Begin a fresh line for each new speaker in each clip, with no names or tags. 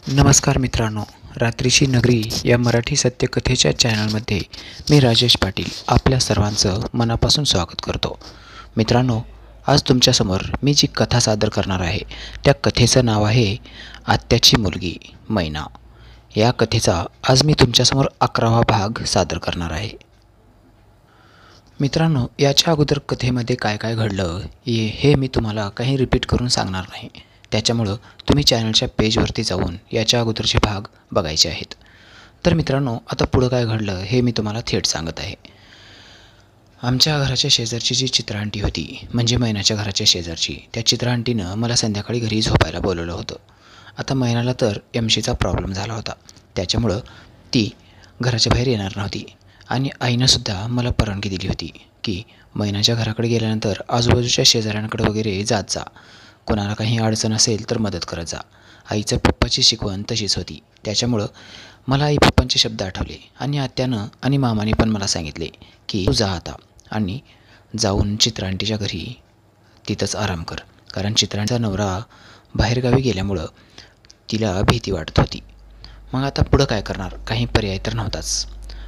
नमस्कार मित्रांनो, रात्रीची नगरी या मराठी सत्यकथेच्या चॅनलमध्ये मी राजेश पाटील आपल्या सर्वांचं मनापासून स्वागत करतो. मित्रांनो, आज तुमच्यासमोर मी जी कथा सादर करणार आहे त्या कथेचं नाव आहे आत्याची मुलगी मैना. या कथेचा आज मी तुमच्यासमोर 11वा भाग सादर करणार आहे. मित्रांनो, याच्या अगोदर कथेमध्ये काय काय घडलं हे मी तुम्हाला काही रिपीट करून सांगणार नाही. त्याच्यामुळं तुम्ही चॅनलच्या पेजवरती जाऊन याच्या अगोदरचे भाग बघायचे आहेत. तर मित्रांनो, आता पुढं काय घडलं हे मी तुम्हाला थेट सांगत आहे. आमच्या घराच्या शेजारची जी चित्रांटी होती, म्हणजे मैनाच्या घराच्या शेजारची, त्या चित्रांटीनं मला संध्याकाळी घरी झोपायला बोलवलं होतं. आता मैनाला तर एमशीचा प्रॉब्लेम झाला होता, त्याच्यामुळं ती घराच्या बाहेर येणार नव्हती. आणि आईनंसुद्धा मला परवानगी दिली होती की मैनाच्या घराकडे गेल्यानंतर आजूबाजूच्या शेजाऱ्यांकडे वगैरे जात जा, कोणाला काही अडचण असेल तर मदत करत जा. आईच्या पप्पाची शिकवण तशीच होती. त्याच्यामुळं मला आई पप्पांचे शब्द आठवले आणि आत्यानं आणि मामाने पण मला सांगितले की तू जा आता आणि जाऊन चित्रांटीच्या घरी तिथंच आराम कर, कारण चित्रांचा नवरा बाहेरगावी गेल्यामुळं तिला भीती वाटत होती. मग आता पुढं काय करणार, काही पर्याय तर नव्हताच.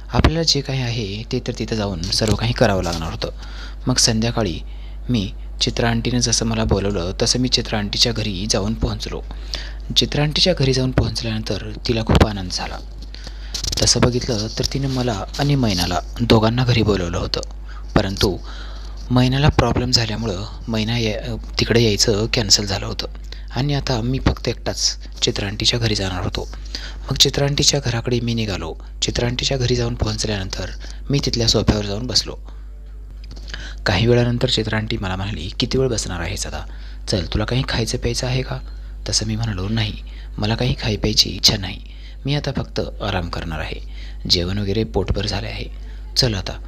आपल्याला जे काही आहे ते तर तिथं जाऊन सर्व काही करावं लागणार होतं. मग संध्याकाळी मी चित्रांटीनं जसं मला बोलवलं तसं मी चित्रांटीच्या घरी जाऊन पोहोचलो. चित्रांटीच्या घरी जाऊन पोहोचल्यानंतर तिला खूप आनंद झाला. तसं बघितलं तर तिनं मला आणि मैनाला दोघांना घरी बोलवलं होतं, परंतु मैनाला प्रॉब्लेम झाल्यामुळं मैना तिकडे यायचं कॅन्सल झालं होतं आणि आता मी फक्त एकटाच चित्रांटीच्या घरी जाणार होतो. मग चित्रांटीच्या घराकडे मी निघालो. चित्रांटीच्या घरी जाऊन पोहोचल्यानंतर मी तिथल्या सोफ्यावर जाऊन बसलो. काही वेळानंतर चित्रांटी मला म्हणाली, किती वेळ बसणार आहेस आता, चल तुला काही खायचं प्यायचं आहे का? तसं मी म्हणालो, नाही, मला काही खाई प्यायची इच्छा नाही, मी आता फक्त आराम करणार आहे, जेवण वगैरे पोटभर झाले आहे, चल आता.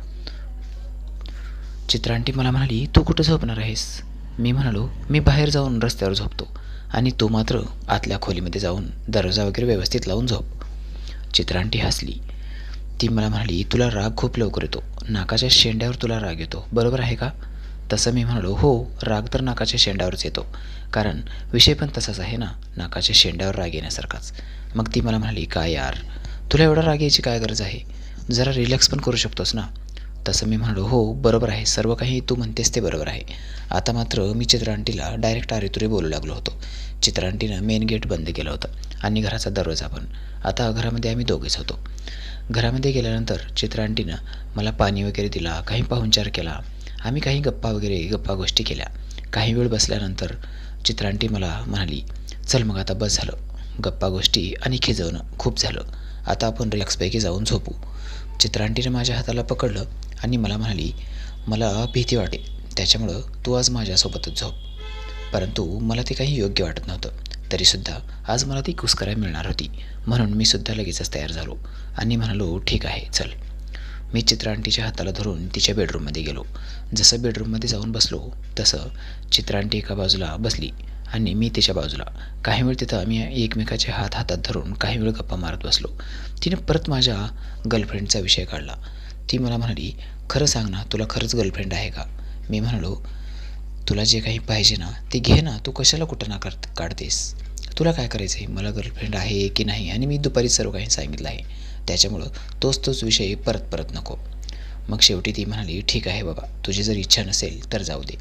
चित्रांटी मला म्हणाली, तू कुठं झोपणार आहेस? मी म्हणालो, मी बाहेर जाऊन रस्त्यावर झोपतो आणि तू मात्र आतल्या खोलीमध्ये जाऊन दरवाजा वगैरे व्यवस्थित लावून झोप. चित्रांटी हसली. ती मला म्हणाली, तुला राग खूप लवकर येतो, नाकाच्या शेंड्यावर तुला राग येतो, बरोबर आहे का? तसं मी म्हणालो, हो, राग तर नाकाच्या शेंड्यावरच येतो, कारण विषय पण तसाच आहे ना, नाकाच्या शेंड्यावर राग येण्यासारखाच. मग ती मला म्हणाली, काय यार, तुला एवढा राग यायची काय गरज आहे, जरा रिलॅक्स पण करू शकतोस ना. तसं मी म्हणालो, हो बरोबर आहे, सर्व काही तू म्हणतेस ते बरोबर आहे. आता मात्र मी चित्रांटीला डायरेक्ट आरेतुरे बोलू लागलो होतो. चित्रांटीनं मेन गेट बंद केलं होतं आणि घराचा दरवाजा पण. आता घरामध्ये आम्ही दोघेच होतो. घरामध्ये गेल्यानंतर चित्रांटीनं मला पाणी वगैरे दिला, काही पाहुणचार केला, आम्ही काही गप्पा गोष्टी केल्या. काही वेळ बसल्यानंतर चित्रांटी मला म्हणाली, चल मग आता बस झालं, गप्पा गोष्टी आणि खिजवणं खूप झालं, आता आपण रिलॅक्सपैकी जाऊन झोपू. चित्रांटीनं माझ्या हाताला पकडलं आणि मला म्हणाली, मला भीती वाटे, त्याच्यामुळं तू आज माझ्यासोबतच झोप. परंतु मला ते काही योग्य वाटत नव्हतं. तरीसुद्धा आज मला ती कुस्कऱ्या मिळणार होती, म्हणून मी सुद्धा लगेचच तयार झालो आणि म्हणालो, ठीक आहे चल. मी चित्रांटीच्या हाताला धरून तिच्या बेडरूममध्ये गेलो. जसं बेडरूममध्ये जाऊन बसलो तसं चित्रांटी एका बाजूला बसली आणि मी तिच्या बाजूला. काही वेळ तिथं आम्ही एकमेकाचे हात हातात धरून काही वेळ गप्पा मारत बसलो. तिने परत माझ्या गर्लफ्रेंडचा विषय काढला. ती मला म्हणाली, खरं सांग ना, तुला खरंच गर्लफ्रेंड आहे का? मी म्हणालो, तुला जे काही पाहिजे ना ते घे ना, तू कशाला कुठं ना काढतेस, तुला काय करायचं आहे, मला गर्लफ्रेंड आहे की नाही, आणि मी दुपारी सर्व काही सांगितलं आहे, त्याच्यामुळं तोच विषय परत नको. मग शेवटी ती म्हणाली, ठीक आहे बाबा, तुझी जर इच्छा नसेल तर जाऊ दे.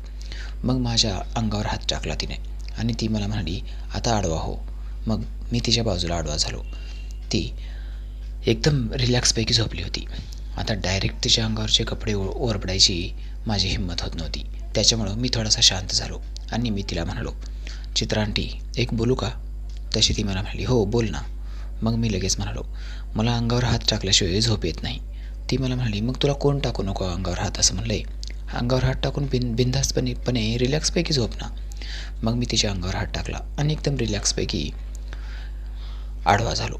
मग माझ्या अंगावर हात टाकला तिने आणि ती मला म्हणाली, आता आडवा हो. मग मी तिच्या बाजूला आडवा झालो. ती एकदम रिलॅक्सपैकी झोपली होती. आता डायरेक्ट तिच्या अंगावरचे कपडे ओरबडायची माझी हिंमत होत नव्हती, त्याच्यामुळं मी थोडासा शांत झालो आणि मी तिला म्हणालो, चित्रांटी एक बोलू का? तशी ती मला म्हणाली, हो बोल ना. मग मी लगेच म्हणालो, मला अंगावर हात टाकल्याशिवाय झोप येत नाही. ती मला म्हणाली, मग तुला कोण टाकू नको अंगावर हात, असं म्हणलं आहे, अंगावर हात टाकून बिनधास्तपणे रिलॅक्सपैकी झोप ना. मग मी तिच्या अंगावर हात टाकला आणि एकदम रिलॅक्सपैकी आडवा झालो.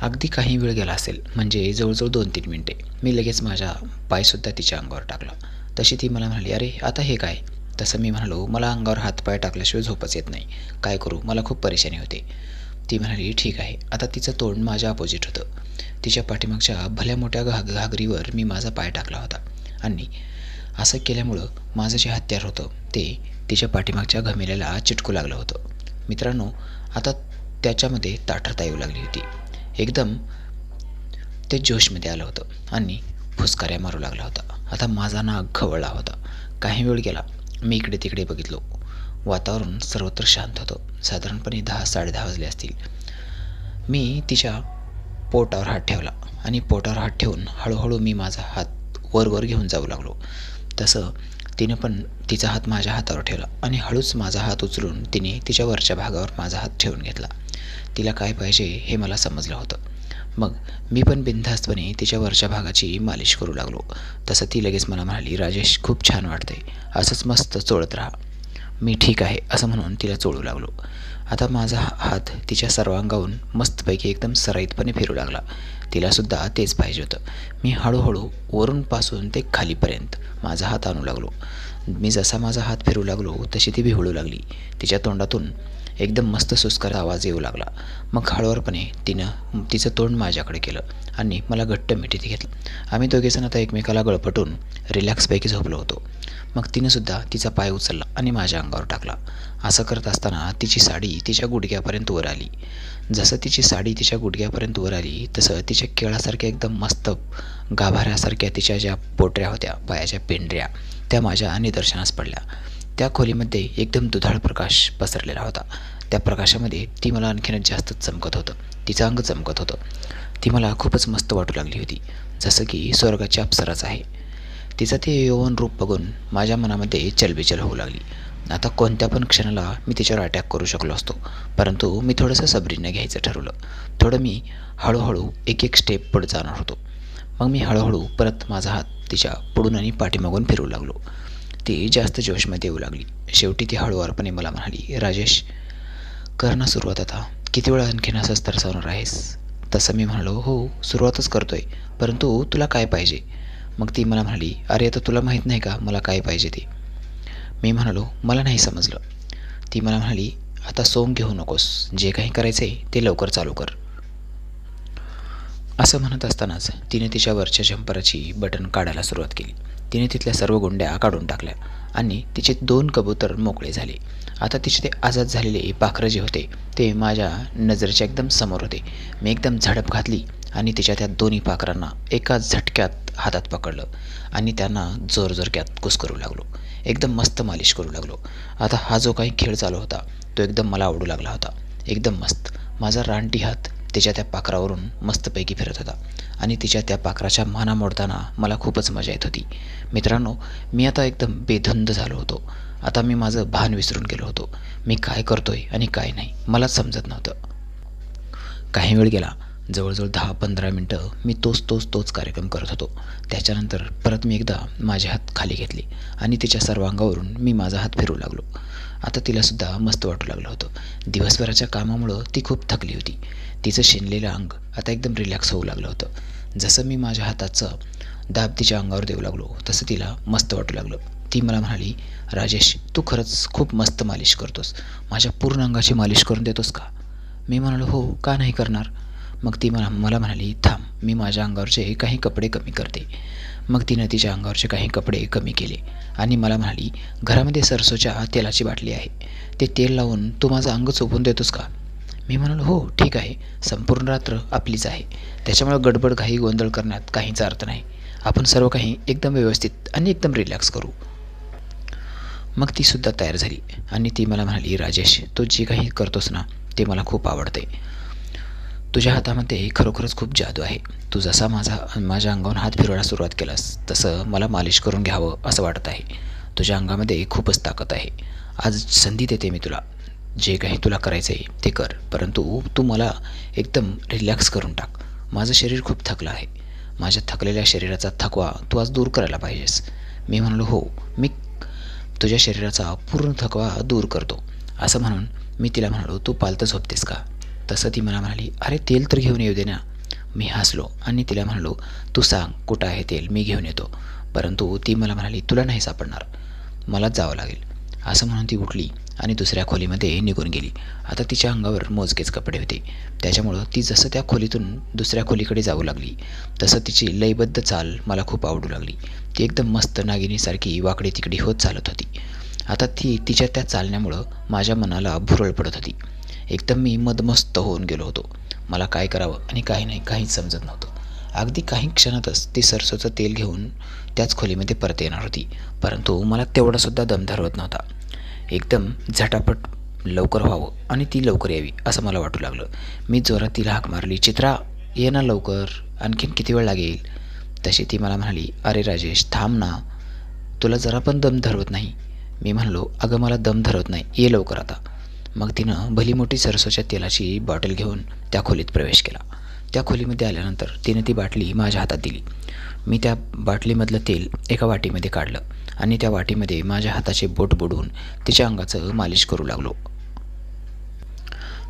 अगदी काही वेळ गेला असेल, म्हणजे जवळजवळ 2-3 मिनटे. मी लगेच माझा पायसुद्धा तिच्या अंगावर टाकला. तशी ती मला म्हणाली, अरे आता हे काय? तसं मी म्हणालो, मला अंगावर हातपाय टाकल्याशिवाय झोपच येत नाही, काय करू, मला खूप परेशानी होते. ती म्हणाली, ठीक आहे. आता तिचं तोंड माझ्या अपोजिट होतं. तिच्या पाठीमागच्या भल्या मोठ्या घागरीवर मी माझा पाय टाकला होता आणि असं केल्यामुळं माझं जे हत्यार होतं ते तिच्या पाठीमागच्या घमेल्याला चिटकू लागलं होतं. मित्रांनो, आता त्याच्यामध्ये ताठरता येऊ लागली होती. एकदम ते जोशमध्ये आलं होतं आणि फुसकाऱ्या मारू लागला होता. आता माझा नाक खवळला होता. काही वेळ गेला. मी इकडे तिकडे बघितलो. वातावरण सर्वत्र शांत होतं. साधारणपणे 10-10:30 वाजले असतील. मी तिच्या पोटावर हात ठेवला आणि पोटावर हात ठेवून हळूहळू मी माझा हात वर घेऊन जाऊ लागलो. तसं तिनं पण तिचा हात माझ्या हातावर ठेवला आणि हळूच माझा हात उचलून तिने तिच्या वरच्या भागावर माझा हात ठेवून घेतला. तिला काय पाहिजे हे मला समजलं होतं. मग मी पण बिनधास्तपणे तिच्या वरच्या भागाची मालिश करू लागलो. तसं ती लगेच मला म्हणाली, राजेश खूप छान वाटतंय, असंच मस्त चोळत राहा. मी ठीक आहे असं म्हणून तिला चोळू लागलो. आता माझा हात तिच्या सर्वांगाहून मस्तपैकी एकदम सराईतपणे फिरू लागला. तिलासुद्धा तेच पाहिजे होतं. मी हळूहळू वरूनपासून ते खालीपर्यंत माझा हात आणू लागलो. मी जसा माझा हात फिरू लागलो तशी ती बिहळू लागली. तिच्या तोंडातून एकदम मस्त सुस्कार आवाज येऊ लागला. मग हळूवारपणे तिनं तिचं तोंड माझ्याकडे केलं आणि मला घट्ट मिठीत घेतलं. आम्ही दोघेजण आता एकमेकाला गळपटून रिलॅक्सपैकी झोपलो होतो. मग तिनंसुद्धा तिचा पाय उचलला आणि माझ्या अंगावर टाकला. असं करत असताना तिची साडी तिच्या गुडघ्यापर्यंत वर आली. जसं तिची साडी तिच्या गुडघ्यापर्यंत वर आली तसं तिच्या केळासारख्या एकदम मस्त गाभाऱ्यासारख्या तिच्या ज्या पोटऱ्या होत्या, पायाच्या पेंढऱ्या, त्या माझ्या निदर्शनास पडल्या. त्या खोलीमध्ये एकदम दुधाळ प्रकाश पसरलेला होता. त्या प्रकाशामध्ये ती मला आणखीनच जास्त चमकत होतं. तिचं अंग चमकत होतं. ती मला खूपच मस्त वाटू लागली होती, जसं की स्वर्गाची अप्सराच आहे. तिचं ते यौवन रूप बघून माझ्या मनामध्ये चलबिचल होऊ लागली. आता कोणत्या पण क्षणाला मी तिच्यावर अटॅक करू शकलो असतो, परंतु मी थोडंसं सबरीनं घ्यायचं ठरवलं. थोडं मी हळूहळू एक स्टेप पुढे जाणार होतो. मग मी हळूहळू परत माझा हात तिच्या पुढून आणि पाठीमागून फिरू लागलो. ती जास्त जोशमध्ये येऊ लागली. शेवटी ती हळूवारपणे मला म्हणाली, राजेश कर ना सुरुवात आता. किती वेळा आणखीन असंच तरसवणार आहेस? तसं मी म्हणालो, हो सुरुवातच करतोय, परंतु तुला काय पाहिजे? मग ती मला म्हणाली, अरे आता तुला माहीत नाही का मला काय पाहिजे ते? मी म्हणालो, मला नाही समजलं. ती मला म्हणाली, आता सोंग घेऊ नकोस, जे काही करायचं आहे ते लवकर चालू कर. असं म्हणत असतानाच तिने तिच्या वरच्या जंपराची बटन काढायला सुरुवात केली. तिने तिथल्या सर्व गुंड्या काढून टाकल्या आणि तिचे 2 कबूतर मोकळे झाले. आता तिचे ते आजाद झालेले पाखरं जे होते ते माझ्या नजरेच्या एकदम समोर होते. मी एकदम झडप घातली आणि तिच्या त्या दोन्ही पाखरांना एका झटक्यात हातात पकडलं आणि त्यांना जोरजोरक्यात कुस्करू लागलो. एकदम मस्त मालिश करू लागलो. आता हा जो काही खेळ चालू होता तो एकदम मला आवडू लागला होता. एकदम मस्त. माझा रानटी हात तिच्या त्या पाखरावरून मस्तपैकी फिरत होता आणि तिच्या त्या पाखराच्या माना मोडताना मला खूपच मजा येत होती. मित्रांनो, मी आता एकदम बेधुंद झालो होतो. आता मी माझं भान विसरून गेलो होतो. मी काय करतोय आणि काय नाही मलाच समजत नव्हतं. काही वेळ गेला. जवळजवळ 10-15 मिनटं मी तोच कार्यक्रम करत होतो. त्याच्यानंतर परत मी एकदा माझे हात खाली घेतले आणि तिच्या सर्वांगावरून मी माझा हात फिरू लागलो. आता तिलासुद्धा मस्त वाटू लागलं होतं. दिवसभराच्या कामामुळं ती खूप थकली होती. तिचं शिनलेलं अंग आता एकदम रिलॅक्स होऊ लागलं होतं. जसं मी माझ्या हाताचं दाब तिच्या अंगावर देऊ लागलो तसं तिला मस्त वाटू लागलं. ती मला म्हणाली, राजेश तू खरंच खूप मस्त मालिश करतोस. माझ्या पूर्ण अंगाची मालिश करून देतोस का? मी म्हणालो, हो का नाही करणार. मग ती मला म्हणाली, थांब मी माझ्या अंगावरचे काही कपडे कमी करते. मग तिनं तिच्या अंगावरचे काही कपडे कमी केले आणि मला म्हणाली, घरामध्ये सरसोच्या तेलाची बाटली आहे, ते तेल लावून तू माझं अंग चोपून देतोस का? मी म्हणालो, हो ठीक आहे, संपूर्ण रात्र आपलीच आहे, त्याच्यामुळे गडबड घाई गोंधळ करण्यात काहीच अर्थ नाही. आपण सर्व काही एकदम व्यवस्थित आणि एकदम रिलॅक्स करू. मग तीसुद्धा तयार झाली आणि ती मला म्हणाली, राजेश तू जे काही करतोस ना ते मला खूप आवडते. तुझ्या हातामध्ये खरोखरच खूप जादू आहे. तू जसा माझ्या अंगावर हात फिरवायला सुरुवात केलास तसं मला मालिश करून घ्यावं असं वाटत आहे. तुझ्या अंगामध्ये खूपच ताकद आहे. आज संधी देते मी तुला. जे काही तुला करायचं आहे ते कर, परंतु तू मला एकदम रिलॅक्स करून टाक. माझं शरीर खूप थकलं आहे. माझ्या थकलेल्या शरीराचा थकवा तू आज दूर करायला पाहिजेस. मी म्हणालो, हो मी तुझ्या शरीराचा पूर्ण थकवा दूर करतो. असं म्हणून मी तिला म्हणालो, तू पालतं झोपतेस का? तसं ती मला म्हणाली, अरे तेल तर घेऊन येऊ दे ना. मी हसलो आणि तिला म्हणालो, तू सांग कुठं आहे तेल, मी घेऊन येतो. परंतु ती मला म्हणाली, तुला नाही सापडणार, मलाच जावं लागेल. असं म्हणून ती उठली आणि दुसऱ्या खोलीमध्ये निघून गेली. आता तिच्या अंगावर मोजकेच कपडे होते, त्याच्यामुळं ती जसं त्या खोलीतून दुसऱ्या खोलीकडे जाऊ लागली तसं तिची लयबद्ध चाल मला खूप आवडू लागली. ती एकदम मस्त नागिनीसारखी वाकडी तिकडी होत चालत होती. आता ती तिच्या त्या चालण्यामुळं माझ्या मनाला भुरळ पडत होती. एकदम मी मदमस्त होऊन गेलो होतो. मला काय करावं आणि काही नाही, काहीच समजत नव्हतं. अगदी काही क्षणातच ती सरसोचं तेल घेऊन त्याच खोलीमध्ये परत येणार होती, परंतु मला तेवढासुद्धा दम धरवत नव्हता. एकदम झटापट लवकर व्हावं आणि ती लवकर यावी असं मला वाटू लागलं. मी जोरात तिला हाक मारली, चित्रा ये ना लवकर, आणखीन किती वेळ लागेल? तशी ती मला म्हणाली, अरे राजेश थांब ना, तुला जरा पण दम धरवत नाही. मी म्हणलो, अगं मला दम धरवत नाही, ये लवकर आता. मग तिनं भली मोठी सरसोच्या तेलाची बॉटल घेऊन त्या खोलीत प्रवेश केला. त्या खोलीमध्ये आल्यानंतर तिने ती बाटली माझ्या हातात दिली. मी त्या बाटलीमधलं तेल एका वाटीमध्ये काढलं आणि त्या वाटीमध्ये माझ्या हाताचे बोट बुडवून तिच्या अंगाचं मालिश करू लागलो.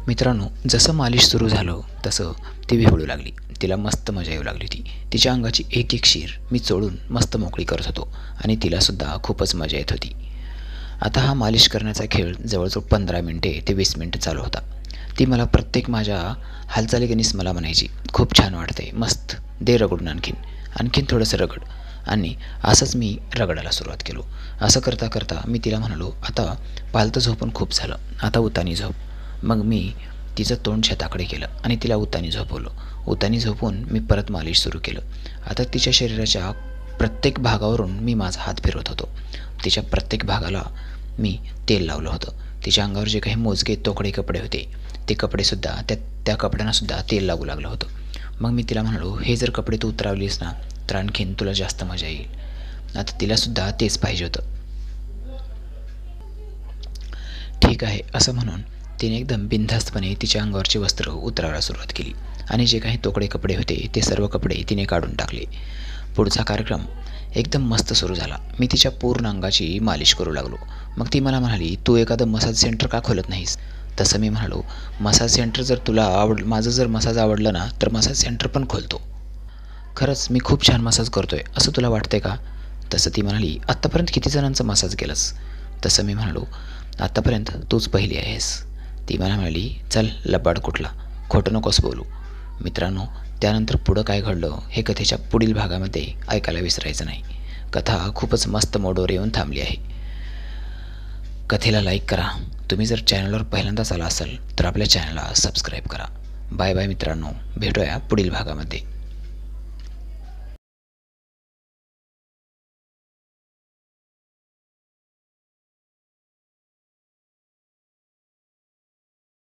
मित्रांनो, जसं मालिश सुरू झालं तसं ती विहळू लागली. तिला मस्त मजा येऊ लागली होती. तिच्या अंगाची एक एक शीर मी चोळून मस्त मोकळी करत होतो आणि तिलासुद्धा खूपच मजा येत होती. आता हा मालिश करण्याचा खेळ जवळजवळ 15 मिनटे ते 20 मिनटं चालू होता. ती मला प्रत्येक माझ्या हालचालीगणीस मला म्हणायची, खूप छान वाटते, मस्त, दे रगडून आणखीन थोडंसं रगड. आणि असंच मी रगडायला सुरुवात केलो. असं करता करता मी तिला म्हणालो, आता पालतं झोपून खूप झालं, आता उतानी झोप. मग मी तिचं तोंड छताकडे केलं आणि तिला उतानी झोपवलं. उतानी झोपून मी परत मालिश सुरू केलं. आता तिच्या शरीराच्या प्रत्येक भागावरून मी माझा हात फिरवत होतो. तिच्या प्रत्येक भागाला मी तेल लावलं होतं. तिच्या अंगावर जे काही मोजके तोकडे कपडे होते ते कपडेसुद्धा त्या कपड्यांनासुद्धा तेल लागू लागलं होतं. मग मी तिला म्हणालो, हे जर कपडे तू उतरवलीस ना तर आणखीन तुला जास्त मजा येईल. आता तिलासुद्धा तेच पाहिजे होतं. ठीक आहे असं म्हणून तिने एकदम बिनधास्तपणे तिच्या अंगावरचे वस्त्र उतरायला सुरुवात केली आणि जे काही तोकडे कपडे होते ते सर्व कपडे तिने काढून टाकले. पुढचा कार्यक्रम एकदम मस्त सुरू झाला. मी तिच्या पूर्ण अंगाची मालिश करू लागलो. मग ती मला म्हणाली, तू एखादं मसाज सेंटर का खोलत नाहीस? तसं मी म्हणालो, मसाज सेंटर जर तुला माझं जर मसाज आवडलं ना तर मसाज सेंटर पण खोलतो. खरंच मी खूप छान मसाज करतोय असं तुला वाटतंय का? तसं ती म्हणाली, आत्तापर्यंत किती जणांचा मसाज केलास? तसं मी म्हणालो, आत्तापर्यंत तूच पहिली आहेस. ती मला म्हणाली, चल लबाड कुठला, खोटं नकोस बोलू. मित्रांनो, त्यानंतर पुढं काय घडलं हे कथेच्या पुढील भागामध्ये ऐकायला विसरायचं नाही. कथा खूपच मस्त मोडवर येऊन थांबली आहे. कथेला लाईक करा. तुम्ही जर चॅनलवर पहिल्यांदाच आला असाल तर आपल्या चॅनलला सबस्क्राईब करा. बाय बाय मित्रांनो, भेटूया पुढील भागामध्ये.